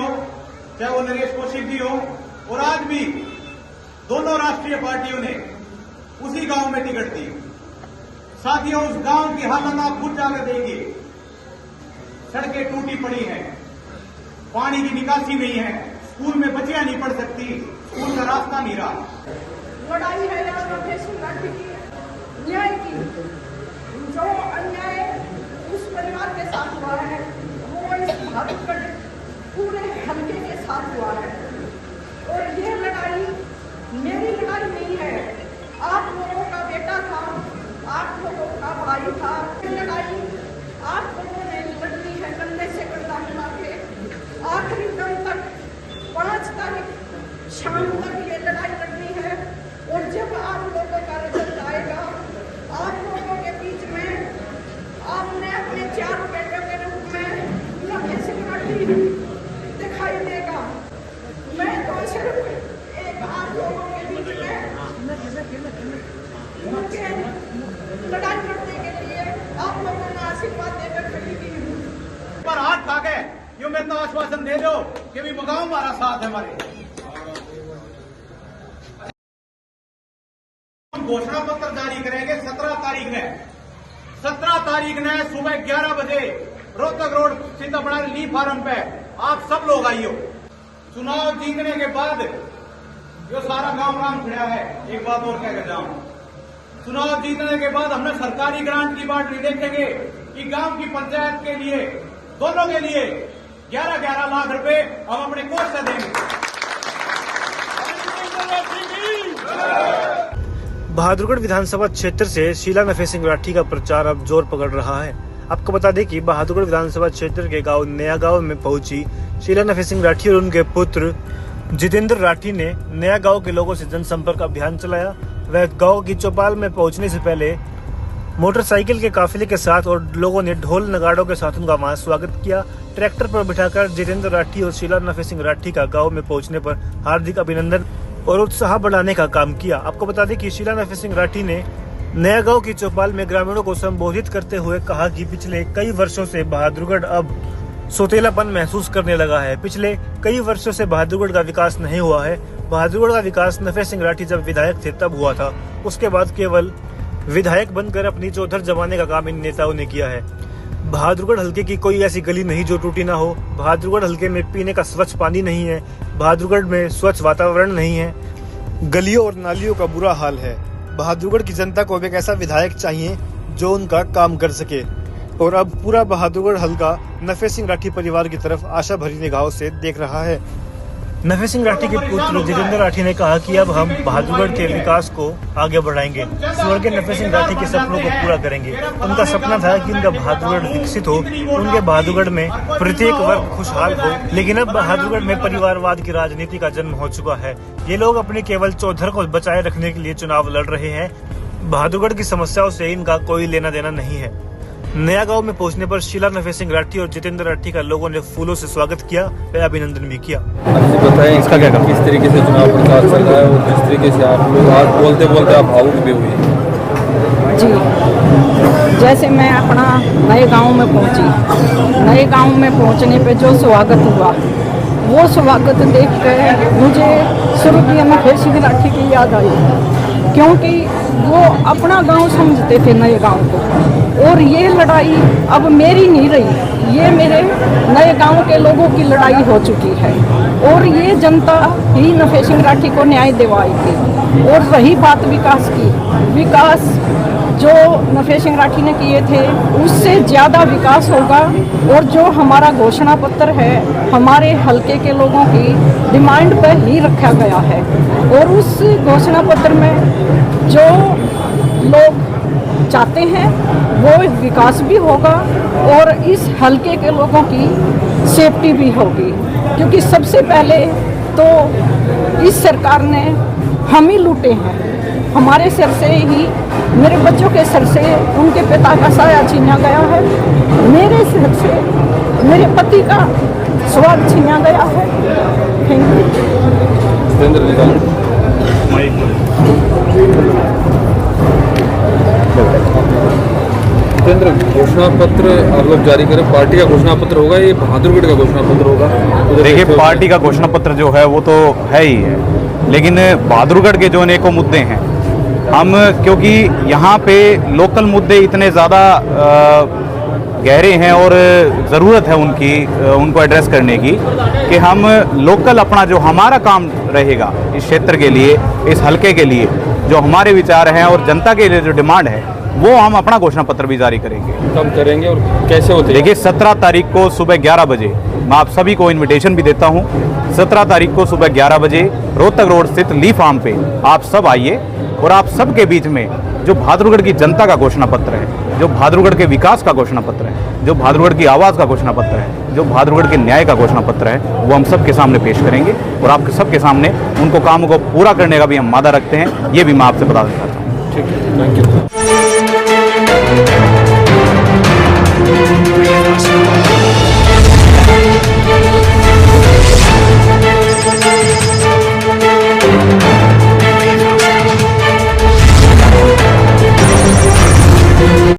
हो, चाहे वो नरेश कौशिक जी हो, और आज भी दोनों राष्ट्रीय पार्टियों ने उसी गांव में टिकट दी। साथियों, उस गांव की हालत आप खुद जाकर देखिए। सड़कें टूटी पड़ी हैं, पानी की निकासी नहीं है, स्कूल में बच्चियां नहीं पढ़ सकती, स्कूल का रास्ता नहीं रहा। लड़ाई है यहाँ नफेसिंग राठी की, न्याय की। जो अन्याय उस परिवार के साथ हुआ है वो इस भारूगढ़ पूरे हल्के के साथ हुआ है। और ये लड़ाई मेरी लड़ाई नहीं है, आप लोगों का बेटा था, आप लोगों का भाई था। ये लड़ाई आप लोगों ने लड़नी है कंधे से कंधा मिला के, आखिरी दम तक 5 तारीख शाम तक ये लड़ाई लड़नी है। और जब आप लोगों का रिजल्ट आएगा, आप लोगों के बीच में आपने अपने 4 बेटों के रूप में नफेसिंग राठी दिखाई देगा। मैं तो सिर्फ एक आप लोगों के बीच में उनके लड़ाई लड़ने के लिए आप लोगों ने आशीर्वाद देकर खड़ी की हूँ। पर हाथ खा के यूं मैं तो आश्वासन दे दो कि भी मगाओ हमारा साथ है। हमारे घोषणा पत्र जारी करेंगे 17 तारीख ने। 17 तारीख ने सुबह 11 बजे रोहतक रोड सीतापुर ली फार्म पे आप सब लोग आइयो। चुनाव जीतने के बाद जो सारा गांव राम खड़ा है, एक बात और कहकर जाऊं, चुनाव जीतने के बाद हमने सरकारी ग्रांट की बात नहीं देखेंगे कि गांव की पंचायत के लिए, दोनों के लिए 11-11 लाख रुपए हम अपने कोष से देंगे। बहादुरगढ़ विधानसभा क्षेत्र से शीला नफेसिंग राठी का प्रचार अब जोर पकड़ रहा है। आपको बता दें कि बहादुरगढ़ विधानसभा क्षेत्र के गांव नया गांव में पहुंची शीला नफेसिंग राठी और उनके पुत्र जितेंद्र राठी ने नया गांव के लोगों से जनसंपर्क अभियान चलाया। वह गांव की चौपाल में पहुंचने से पहले मोटरसाइकिल के काफिले के साथ और लोगों ने ढोल नगाड़ों के साथ उनका वहां स्वागत किया। ट्रैक्टर पर बिठाकर जितेंद्र राठी और शीला नफेसिंग राठी का गांव में पहुंचने पर हार्दिक अभिनंदन और उत्साह बढ़ाने का काम किया। आपको बता दें कि शीला नफेसिंग राठी ने नया गांव की चौपाल में ग्रामीणों को संबोधित करते हुए कहा कि पिछले कई वर्षों से बहादुरगढ़ अब सोतेलापन महसूस करने लगा है। पिछले कई वर्षों से बहादुरगढ़ का विकास नहीं हुआ है। बहादुरगढ़ का विकास नफेसिंग राठी जब विधायक थे तब हुआ था। उसके बाद केवल विधायक बनकर अपनी चौधर जमाने का काम इन नेताओं ने किया है। बहादुरगढ़ हल्के की कोई ऐसी गली नहीं जो टूटी ना हो। बहादुरगढ़ हल्के में पीने का स्वच्छ पानी नहीं है। बहादुरगढ़ में स्वच्छ वातावरण नहीं है। गलियों और नालियों का बुरा हाल है। बहादुरगढ़ की जनता को एक ऐसा विधायक चाहिए जो उनका काम कर सके। और अब पूरा बहादुरगढ़ हल्का नफेसिंग राठी परिवार की तरफ आशा भरी निगाहों से देख रहा है। नफेसिंग राठी के पुत्र जितेंद्र राठी ने कहा कि अब हम बहादुरगढ़ के विकास को आगे बढ़ाएंगे, स्वर्गीय नफेसिंग राठी के सपनों को पूरा करेंगे। उनका सपना था कि उनका बहादुरगढ़ विकसित हो, उनके बहादुरगढ़ में प्रत्येक वर्ग खुशहाल हो। लेकिन अब बहादुरगढ़ में परिवारवाद की राजनीति का जन्म हो चुका है। ये लोग अपने केवल चौधर को बचाए रखने के लिए चुनाव लड़ रहे हैं। बहादुरगढ़ की समस्याओं से इनका कोई लेना देना नहीं है। नया गांव में पहुंचने पर शीला नफेसिंग राठी और जितेंद्र राठी का लोगों ने फूलों से स्वागत किया व अभिनंदन भी किया। आपसे बताएं इसका क्या किस तरीके से चुनाव प्रचार चल रहा है और जिस तरीके से आप लोग आज बोलते बोलते आप भावुक भी हुए। जी, जैसे मैं अपना नए गांव में पहुंची, नए गांव में पहुंचने पे जो स्वागत हुआ वो स्वागत देख कर मुझे स्वर्गीय नफेसिंग राठी की याद आई, क्योंकि वो अपना गांव समझते थे नए गांव को। और ये लड़ाई अब मेरी नहीं रही, ये मेरे नए गांव के लोगों की लड़ाई हो चुकी है। और ये जनता ही नफेसिंग राठी को न्याय दिलवाएगी। और रही बात विकास की, विकास जो नफेसिंग राठी ने किए थे उससे ज़्यादा विकास होगा। और जो हमारा घोषणा पत्र है हमारे हल्के के लोगों की डिमांड पर ही रखा गया है। और उस घोषणा पत्र में जो लोग चाहते हैं वो विकास भी होगा और इस हल्के के लोगों की सेफ्टी भी होगी। क्योंकि सबसे पहले तो इस सरकार ने हम ही लूटे हैं। हमारे सिर से ही, मेरे बच्चों के सिर से उनके पिता का साया छीना गया है, मेरे सिर से मेरे पति का स्वाद छीना गया है। Thank you. जितेंद्र, घोषणा पत्र आप लोग जारी करें, पार्टी का घोषणा पत्र होगा, ये बहादुरगढ़ का घोषणा पत्र होगा? देखिए, पार्टी का घोषणा पत्र जो है वो तो है ही है, लेकिन बहादुरगढ़ के जो अनेकों मुद्दे हैं, हम क्योंकि यहाँ पे लोकल मुद्दे इतने ज़्यादा गहरे हैं और ज़रूरत है उनको एड्रेस करने की, कि हम लोकल अपना जो हमारा काम रहेगा इस क्षेत्र के लिए, इस हलके के लिए, जो हमारे विचार हैं और जनता के लिए जो डिमांड है, वो हम अपना घोषणा पत्र भी जारी करेंगे। कब करेंगे और कैसे होते हैं? देखिए, 17 तारीख को सुबह 11 बजे मैं आप सभी को इनविटेशन भी देता हूं। 17 तारीख को सुबह 11 बजे रोहतक रोड स्थित ली फार्म पे आप सब आइए और आप सबके बीच में जो बहादुरगढ़ की जनता का घोषणा पत्र है, जो बहादुरगढ़ के विकास का घोषणा पत्र है, जो बहादुरगढ़ की आवाज़ का घोषणा पत्र है, जो बहादुरगढ़ के न्याय का घोषणा पत्र है, वो हम सबके सामने पेश करेंगे और आपके सबके सामने उनको कामों को पूरा करने का भी हम वादा रखते हैं। ये भी मैं आपसे बता देना चाहता हूँ। ठीक है, थैंक यू।